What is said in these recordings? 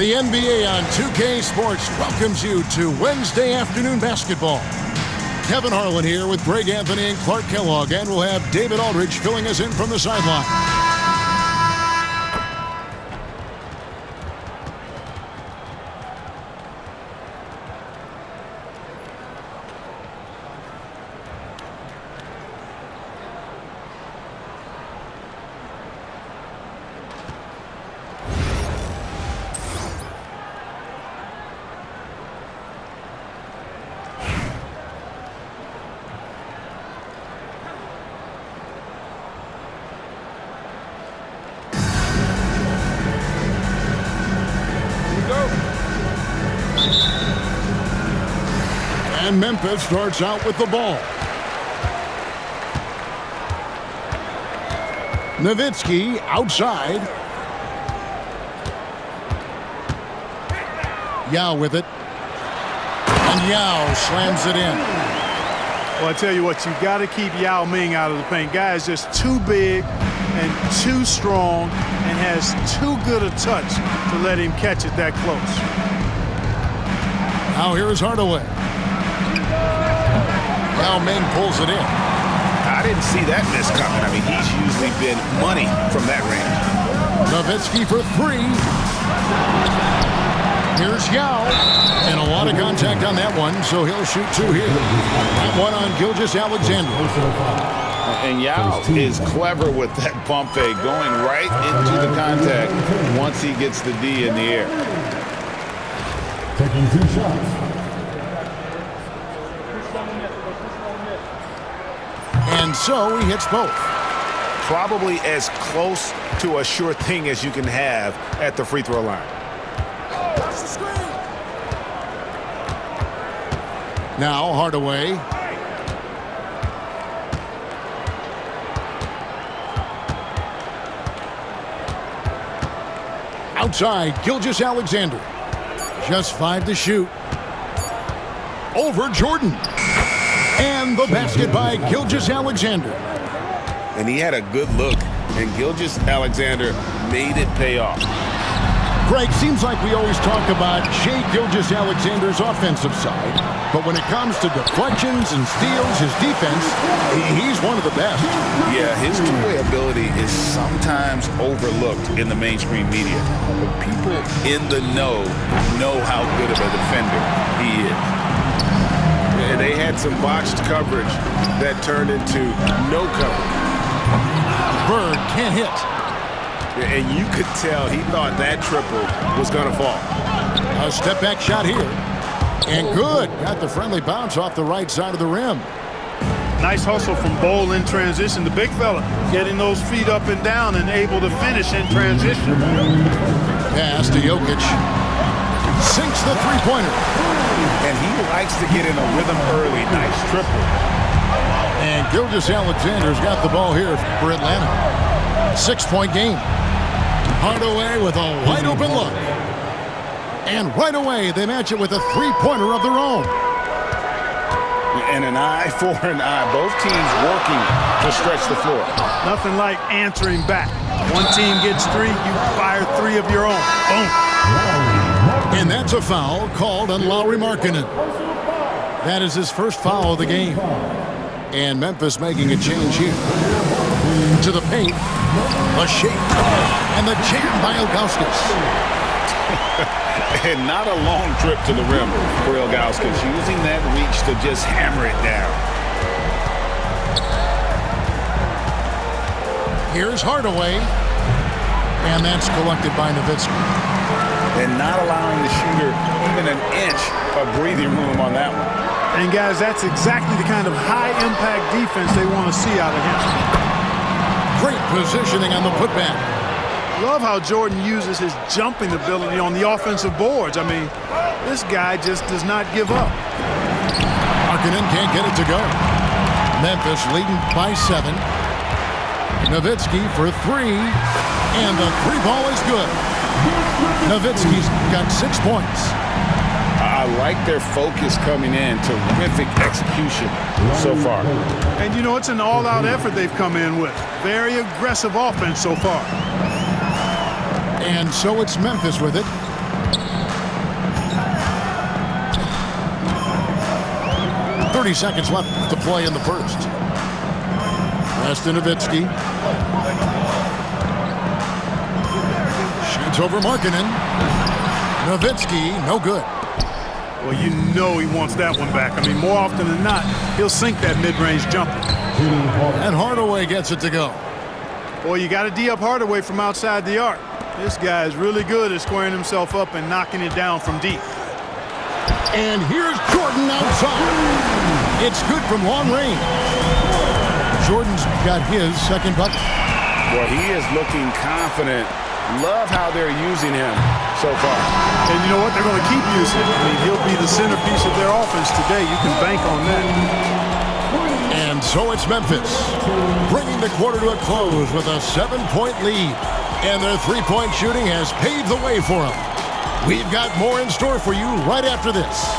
The NBA on 2K Sports welcomes you to Wednesday afternoon basketball. Kevin Harlan here with Greg Anthony and Clark Kellogg, and we'll have David Aldridge filling us in from the sideline. And Memphis starts out with the ball. Nowitzki outside. Yao with it. And Yao slams it in. Well, I tell you what, you got to keep Yao Ming out of the paint. Guy is just too big and too strong and has too good a touch to let him catch it that close. Now here's Hardaway. Yao Ming pulls it in. I didn't see that miss coming. I mean, he's usually been money from that range. Nowitzki for three. Here's Yao. And a lot of contact on that one, so he'll shoot two here. That one on Gilgeous-Alexander. And Yao is clever with that pump fake, going right into the contact once he gets the D in the air. Taking two shots. And so he hits both. Probably as close to a sure thing as you can have at the free throw line. Now Hardaway. Outside, Gilgeous-Alexander. Just 5 to shoot. Over Jordan. And the basket by Gilgeous-Alexander. And he had a good look, and Gilgeous-Alexander made it pay off. Greg, seems like we always talk about Shai Gilgeous-Alexander's offensive side, but when it comes to deflections and steals, his defense, he's one of the best. Yeah, his two-way ability is sometimes overlooked in the mainstream media, but people in the know how good of a defender he is. And they had some botched coverage that turned into no coverage. Bird can't hit. And you could tell he thought that triple was going to fall. A step-back shot here. And good. Got the friendly bounce off the right side of the rim. Nice hustle from Bol in transition. The big fella getting those feet up and down and able to finish in transition. Pass to Jokic. Sinks the three-pointer. And he likes to get in a rhythm early. Nice triple. And Gilgeous-Alexander's got the ball here for Atlanta. 6-point game. Hardaway with a wide-open look. And right away, they match it with a three-pointer of their own. And an eye for an eye. Both teams working to stretch the floor. Nothing like answering back. One team gets three, you fire three of your own. Boom. And that's a foul called on Lauri Markkanen. That is his first foul of the game. And Memphis making a change here. To the paint. A shake. And the jam by Ilgauskas. And not a long trip to the rim for Ilgauskas. Using that reach to just hammer it down. Here's Hardaway. And that's collected by Nowitzki. And not allowing the shooter even an inch of breathing room on that one. And guys, that's exactly the kind of high-impact defense they want to see out of him. Great positioning on the putback. Love how Jordan uses his jumping ability on the offensive boards. I mean, this guy just does not give up. Markkanen can't get it to go. Memphis leading by 7. Nowitzki for 3. And the three ball is good. Nowitzki's got 6 points. I like their focus coming in. Terrific execution so far. And, you know, it's an all-out effort they've come in with. Very aggressive offense so far. And so it's Memphis with it. 30 seconds left to play in the first. Preston Nowitzki. Shoots over Markkanen. Nowitzki, no good. Well, you know he wants that one back. I mean, more often than not, he'll sink that mid-range jumper. And Hardaway gets it to go. Boy, you got to D up Hardaway from outside the arc. This guy is really good at squaring himself up and knocking it down from deep. And here's Jordan outside. It's good from long range. Jordan's got his second bucket. Well, he is looking confident. Love how they're using him so far. And you know what? They're going to keep using him. I mean, he'll be the centerpiece of their offense today. You can bank on that. And so it's Memphis, bringing the quarter to a close with a 7-point lead. And their three-point shooting has paved the way for them. We've got more in store for you right after this.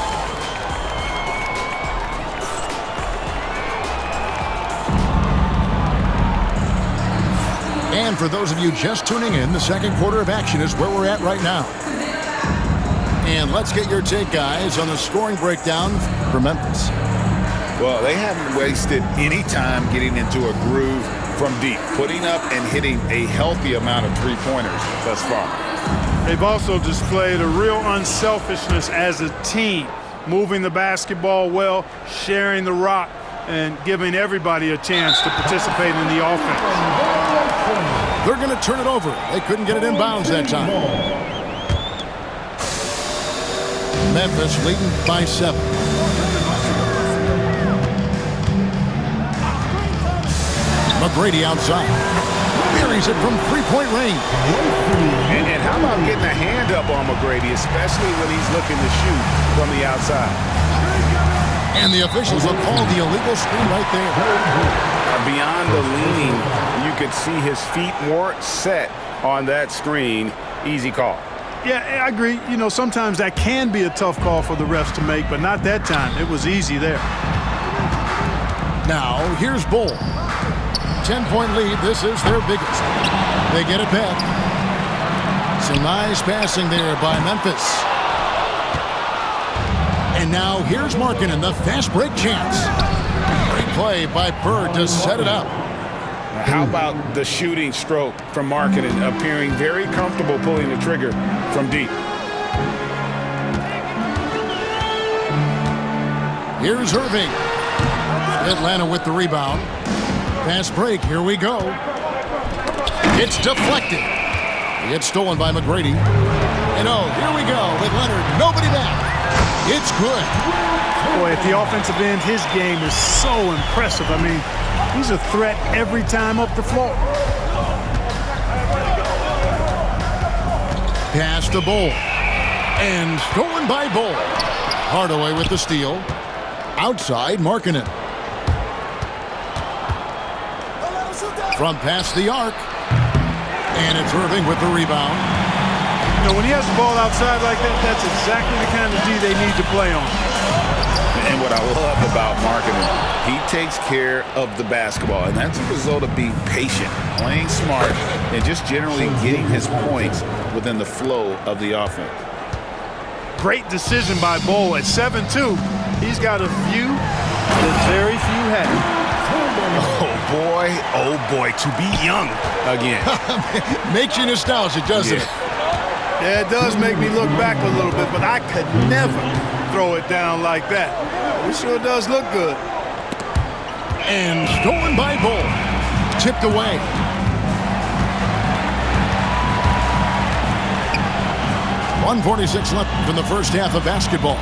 And for those of you just tuning in, the second quarter of action is where we're at right now. And let's get your take, guys, on the scoring breakdown for Memphis. Well, they haven't wasted any time getting into a groove from deep, putting up and hitting a healthy amount of three-pointers thus far. They've also displayed a real unselfishness as a team, moving the basketball well, sharing the rock, and giving everybody a chance to participate in the offense. They're going to turn it over. They couldn't get it in bounds that time. Memphis leading by 7. McGrady outside. Buries it from three-point range. And how about getting a hand up on McGrady, especially when he's looking to shoot from the outside? And the officials have called the illegal screen right there. Beyond the leaning, you could see his feet weren't set on that screen. Easy call. Yeah, I agree. You know, sometimes that can be a tough call for the refs to make, but not that time. It was easy there. Now, here's Bull. 10-point lead. This is their biggest. They get it back. Some nice passing there by Memphis. And now here's Markkanen, the fast break chance. Great play by Bird to set it up. How about the shooting stroke from Markkanen, appearing very comfortable pulling the trigger from deep. Here's Irving. Atlanta with the rebound. Fast break, here we go. It's deflected. It's stolen by McGrady. And oh, here we go with Leonard. Nobody back. It's good. Boy, at the offensive end, his game is so impressive. I mean, he's a threat every time up the floor. Pass to Bull. And stolen by Bull. Hardaway with the steal. Outside, Markkanen. From past the arc. And it's Irving with the rebound. You know, when he has the ball outside like that, that's exactly the kind of D they need to play on. And what I love about Markkanen, he takes care of the basketball, and that's a result of being patient, playing smart, and just generally getting his points within the flow of the offense. Great decision by Bull at 7-2. He's got a view that very few have. Oh boy, to be young again. Makes you nostalgic, doesn't it? Yeah, it does make me look back a little bit, but I could never throw it down like that. It sure does look good. And stolen by Bull. Tipped away. .146 left in the first half of basketball.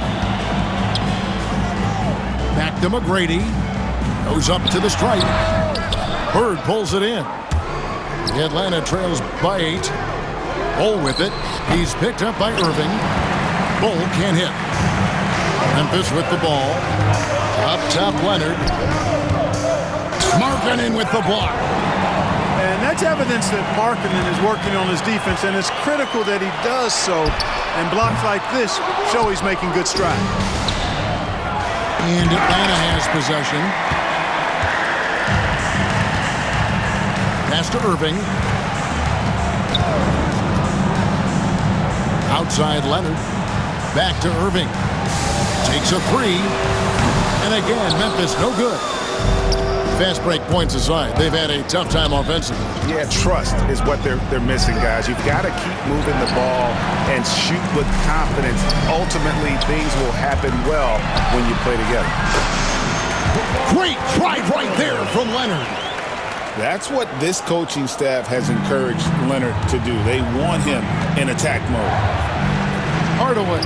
Back to McGrady. Goes up to the stripe. Bird pulls it in. Atlanta trails by 8. Bull with it. He's picked up by Irving. Bull can't hit. Memphis with the ball. Up top, Leonard. Markkanen with the block. And that's evidence that Markkanen is working on his defense, and it's critical that he does so. And blocks like this show he's making good strides. And Atlanta has possession. Pass to Irving. Outside Leonard. Back to Irving. Takes a three. And again, Memphis no good. Fast break points aside, they've had a tough time offensively. Yeah, trust is what they're missing, guys. You've got to keep moving the ball and shoot with confidence. Ultimately, things will happen well when you play together. Great drive right there from Leonard. That's what this coaching staff has encouraged Leonard to do. They want him in attack mode. Hardaway.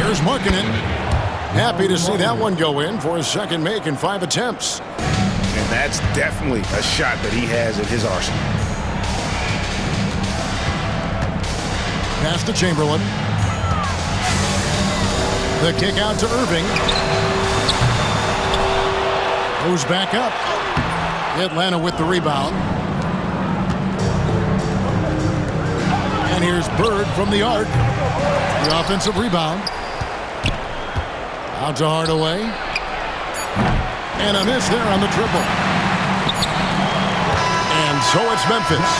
Here's Markkanen. Happy to see that one go in for his second make in 5 attempts. And that's definitely a shot that he has in his arsenal. Pass to Chamberlain. The kick out to Irving. Goes back up. Atlanta with the rebound. And here's Bird from the arc. The offensive rebound. Out to Hardaway. And a miss there on the triple. And so it's Memphis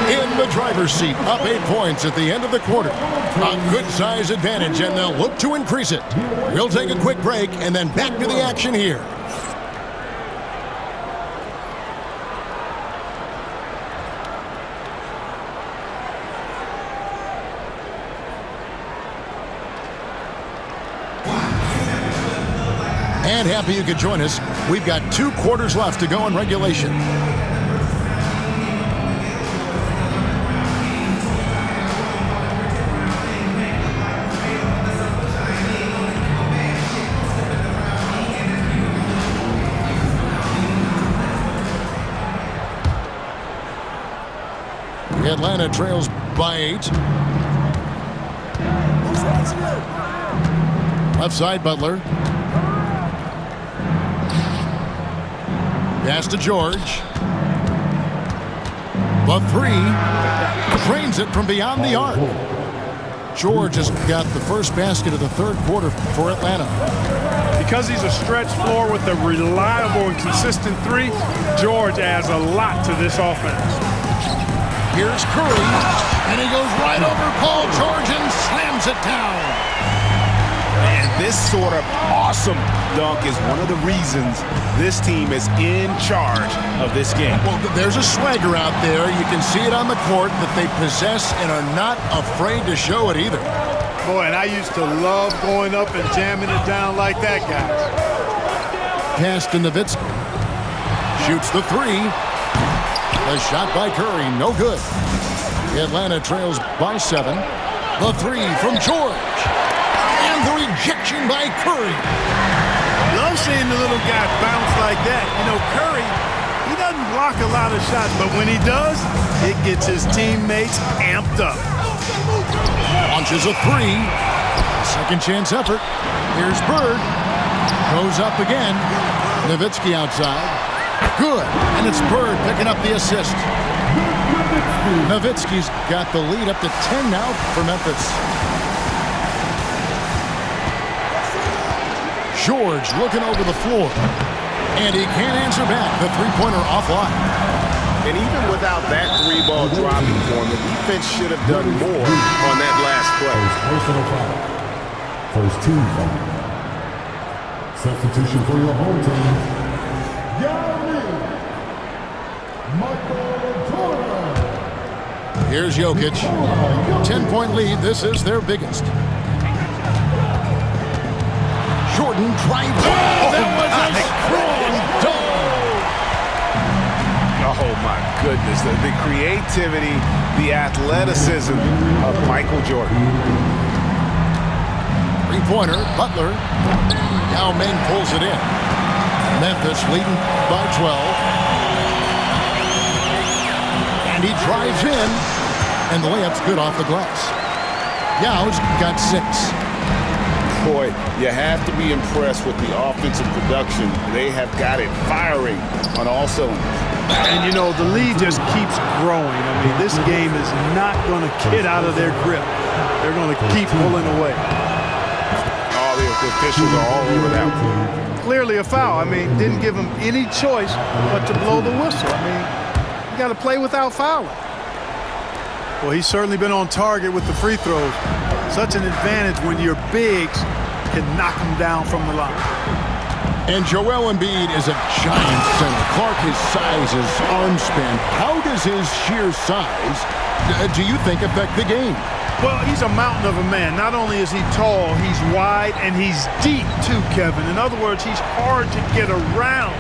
in the driver's seat, up 8 points at the end of the quarter. A good size advantage, and they'll look to increase it. We'll take a quick break and then back to the action here. And happy you could join us. We've got 2 quarters left to go in regulation. Atlanta trails by 8. Left side, Butler. Pass to George. The 3. Drains it from beyond the arc. George has got the first basket of the 3rd quarter for Atlanta. Because he's a stretch floor with a reliable and consistent 3, George adds a lot to this offense. Here's Curry, and he goes right over Paul George and slams it down. And this sort of awesome dunk is one of the reasons this team is in charge of this game. Well, there's a swagger out there. You can see it on the court that they possess and are not afraid to show it either. Boy, and I used to love going up and jamming it down like that, guys. Pass to Nowitzki. Shoots the 3. The shot by Curry, no good. Atlanta trails by 7. The 3 from George. And the rejection by Curry. Love seeing the little guy bounce like that. You know, Curry, he doesn't block a lot of shots, but when he does, it gets his teammates amped up. Launches a 3. Second chance effort. Here's Bird. Goes up again. Nowitzki outside. Good. And it's Bird picking up the assist. Nowitzki's got the lead up to 10 now for Memphis. George looking over the floor. And he can't answer back. The three-pointer offline. And even without that 3-ball dropping for him, the defense should have done more on that last play. Personal foul. First team foul. Substitution for your home team. Here's Jokic. 10-point lead. This is their biggest. Jordan drives. Oh, that was a strong dunk. Oh, my goodness. The creativity, the athleticism of Michael Jordan. Three-pointer, Butler. Yao Ming pulls it in. Memphis leading by 12. And he drives in, and the layup's good off the glass. Yao's got 6. Boy, you have to be impressed with the offensive production. They have got it firing on all cylinders. And, you know, the lead just keeps growing. I mean, this game is not going to get out of their grip. They're going to keep pulling away. All the officials are all over that one. Clearly a foul. I mean, didn't give them any choice but to blow the whistle. I mean, you got to play without fouling. Well, he's certainly been on target with the free throws. Such an advantage when your bigs can knock them down from the line. And Joel Embiid is a giant center. Clark, his size, his arm span. How does his sheer size, do you think, affect the game? Well, he's a mountain of a man. Not only is he tall, he's wide, and he's deep too, Kevin. In other words, he's hard to get around.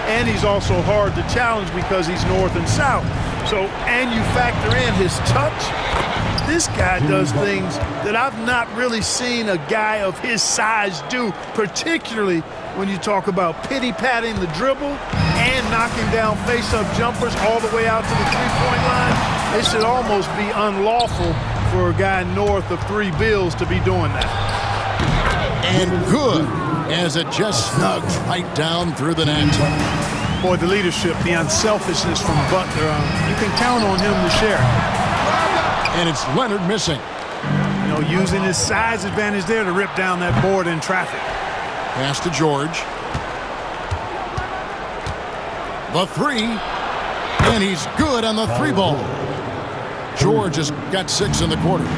And he's also hard to challenge because he's north and south. So, and you factor in his touch. This guy does things that I've not really seen a guy of his size do, particularly when you talk about pity-patting the dribble and knocking down face-up jumpers all the way out to the three-point line. It should almost be unlawful for a guy north of 3 bills to be doing that. And good, as it just snugs right down through the net. Boy, the leadership, the unselfishness from Butler, you can count on him to share. And it's Leonard missing. You know, using his size advantage there to rip down that board in traffic. Pass to George. The 3. And he's good on the 3 ball. George has got 6 in the quarter.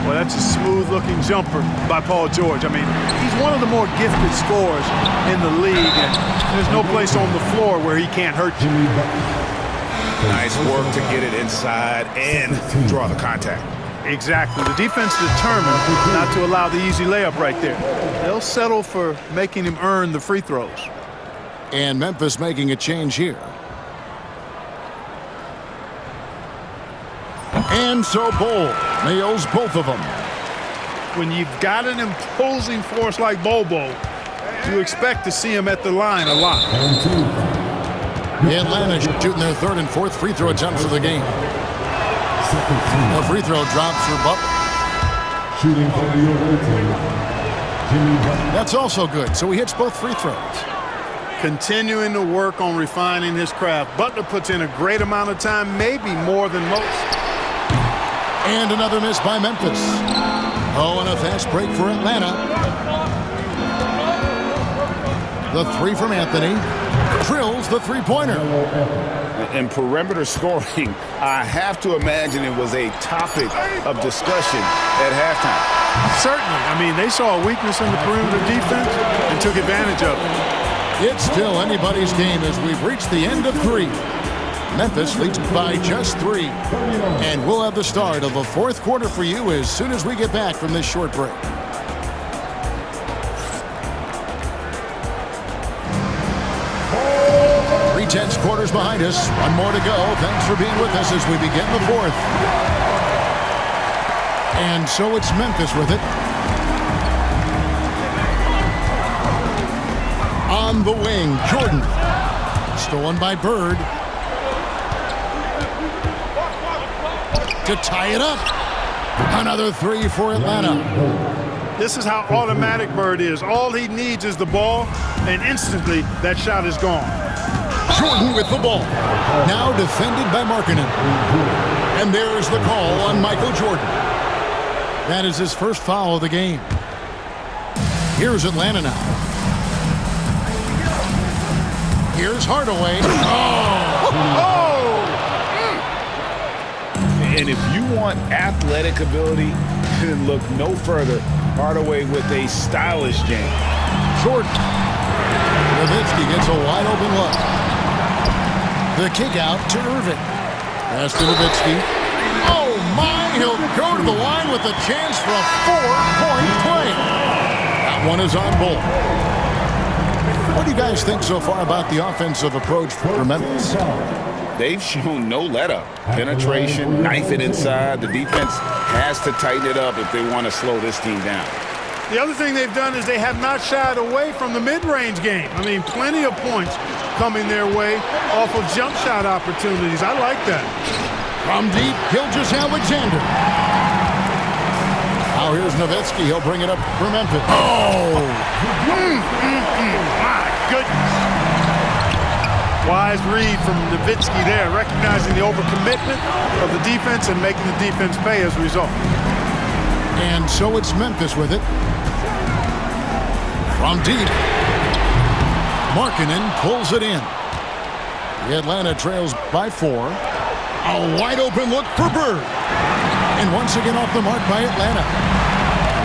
Well, that's a smooth-looking jumper by Paul George. I mean, he's one of the more gifted scorers in the league, and there's no place on the floor where he can't hurt you. Nice work to get it inside and draw the contact. Exactly. The defense determined not to allow the easy layup right there. They'll settle for making him earn the free throws. And Memphis making a change here. And so Bol nails both of them. When you've got an imposing force like Bobo, you expect to see him at the line a lot. Atlanta shooting their 3rd and 4th free throw attempts of the game. A free throw drops for Butler. Shooting for the other team, Jimmy Butler. That's also good, so he hits both free throws. Continuing to work on refining his craft. Butler puts in a great amount of time, maybe more than most. And another miss by Memphis. Oh, and a fast break for Atlanta. The 3 from Anthony. Drills the three-pointer. In perimeter scoring, I have to imagine it was a topic of discussion at halftime. Certainly. I mean, they saw a weakness in the perimeter defense and took advantage of it. It's still anybody's game as we've reached the end of 3. Memphis leads by just 3. And we'll have the start of the 4th quarter for you as soon as we get back from this short break. 3/10 quarters behind us. One more to go. Thanks for being with us as we begin the 4th. And so it's Memphis with it. On the wing, Jordan. Stolen by Bird. To tie it up. Another 3 for Atlanta. This is how automatic Bird is. All he needs is the ball, and instantly that shot is gone. Jordan with the ball. Now defended by Markkanen. And there's the call on Michael Jordan. That is his first foul of the game. Here's Atlanta now. Here's Hardaway. And if you want athletic ability, then look no further. Hardaway with a stylish game. Jordan. Nowitzki gets a wide open look. The kick out to Irving. Pass to Nowitzki. Oh my, he'll go to the line with a chance for a 4-point play. That one is on Bol. What do you guys think so far about the offensive approach for Memphis? They've shown no let-up. Penetration, knife it inside. The defense has to tighten it up if they want to slow this team down. The other thing they've done is they have not shied away from the mid-range game. I mean, plenty of points coming their way off of jump shot opportunities. I like that. From deep, Gilgeous-Alexander. Now here's Nowitzki. He'll bring it up for Memphis. Oh! My goodness. Wise read from Nowitzki there, recognizing the overcommitment of the defense and making the defense pay as a result. And so it's Memphis with it. From deep, Markkanen pulls it in. The Atlanta trails by 4. A wide open look for Bird. And once again off the mark by Atlanta.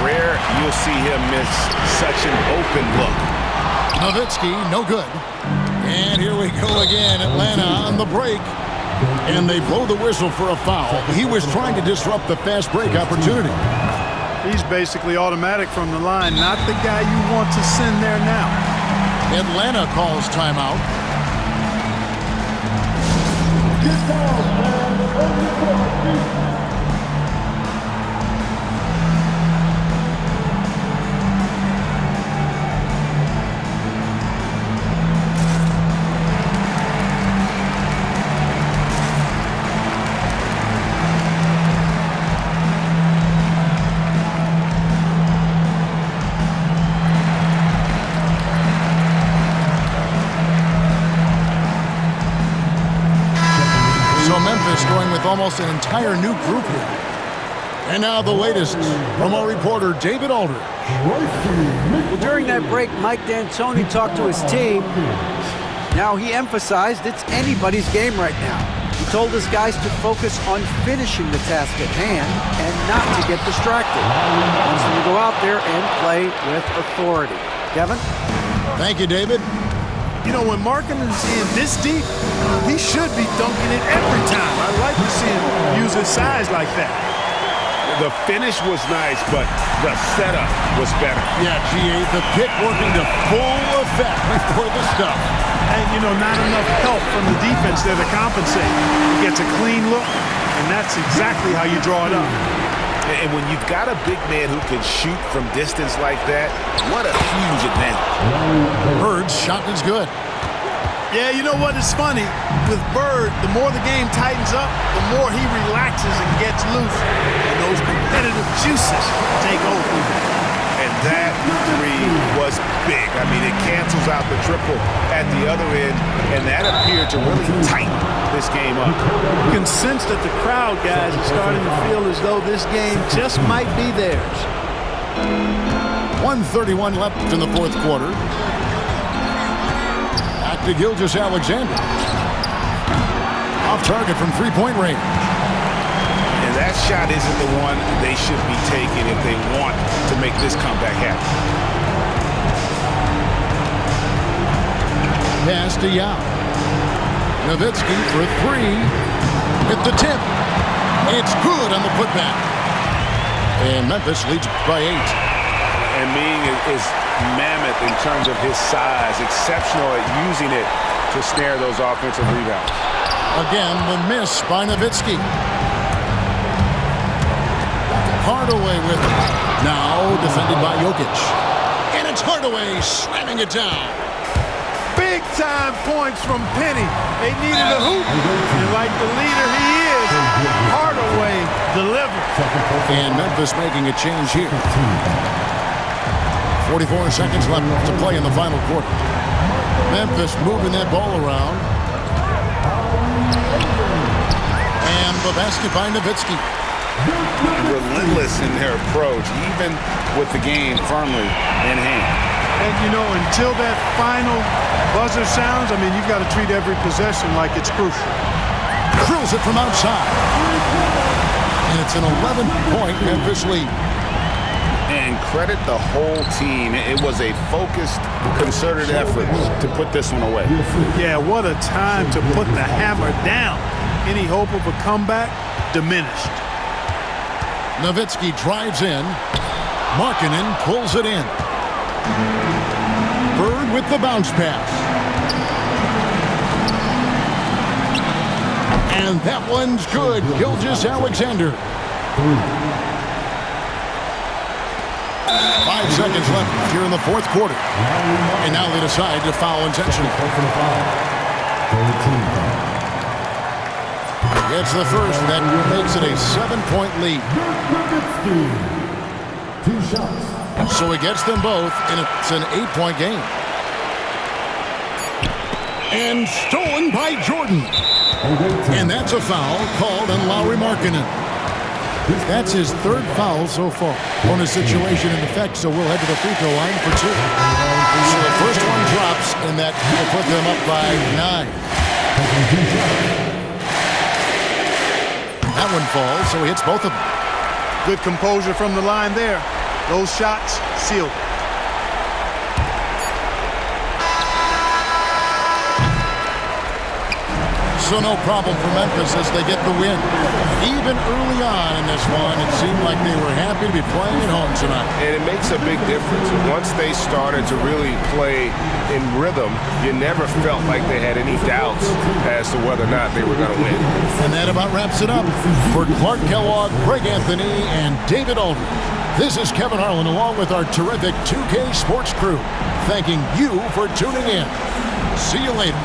Rare you'll see him miss such an open look. Nowitzki, no good. And here we go again. Atlanta on the break. And they blow the whistle for a foul. He was trying to disrupt the fast break opportunity. He's basically automatic from the line, not the guy you want to send there now. Atlanta calls timeout. So Memphis going with almost an entire new group here. And now the latest from our reporter, David Aldridge. Well, during that break, Mike D'Antoni talked to his team. Now he emphasized it's anybody's game right now. He told his guys to focus on finishing the task at hand and not to get distracted. He wants them to go out there and play with authority. Kevin? Thank you, David. You know, when Markkanen is in this deep, he should be dunking it every time. I like to see him use his size like that. The finish was nice, but the setup was better. Yeah, G.A., the pick working to full effect before the stuff. And, you know, not enough help from the defense there to compensate. He gets a clean look, and that's exactly how you draw it up. And when you've got a big man who can shoot from distance like that, what a huge advantage. Bird's shot is good. Yeah, you know what? It's funny. With Bird, the more the game tightens up, the more he relaxes and gets loose. And those competitive juices take over. And that three was big. I mean, it cancels out the triple at the other end, and that appeared to really tighten this game up. You can sense that the crowd, guys, is starting to feel as though this game just might be theirs. 1:31 left in the fourth quarter. Back to Gilgeous-Alexander. Off target from three-point range. And that shot isn't the one they should be taking if they want to make this comeback happen. Pass to Yao. Nowitzki for three. Hit the tip. It's good on the putback. And Memphis leads by 8. And Ming is mammoth in terms of his size, exceptional at using it to snare those offensive rebounds. Again, the miss by Nowitzki. Hardaway with it. Now defended by Jokic. And it's Hardaway slamming it down. Big-time points from Penny. They needed a hoop. And like the leader he is, Hardaway delivers. And Memphis making a change here. 44 seconds left to play in the final quarter. Memphis moving that ball around. And the basket by Nowitzki. Relentless in their approach, even with the game firmly in hand. And, you know, until that final buzzer sounds, I mean, you've got to treat every possession like it's crucial. Drills it from outside. And it's an 11-point Memphis lead. And credit the whole team. It was a focused, concerted effort to put this one away. Yeah, what a time to put the hammer down. Any hope of a comeback diminished. Nowitzki drives in. Markkanen pulls it in. Bird with the bounce pass. And that one's good. Gilgeous-Alexander. 5 seconds left here in the fourth quarter. And now they decide to foul intentionally. It's the first. That makes it a 7-point lead. 2 shots. So he gets them both, and it's an 8-point game. And stolen by Jordan. And that's a foul called on Lauri Markkanen. That's his third foul so far on a situation in effect, so we'll head to the free throw line for 2. So the first one drops, and that will put them up by 9. That one falls, so he hits both of them. Good composure from the line there. Those shots sealed. So no problem for Memphis as they get the win. Even early on in this one, it seemed like they were happy to be playing at home tonight. And it makes a big difference. Once they started to really play in rhythm, you never felt like they had any doubts as to whether or not they were going to win. And that about wraps it up. For Clark Kellogg, Greg Anthony, and David Aldridge, this is Kevin Harlan along with our terrific 2K Sports crew, thanking you for tuning in. See you later.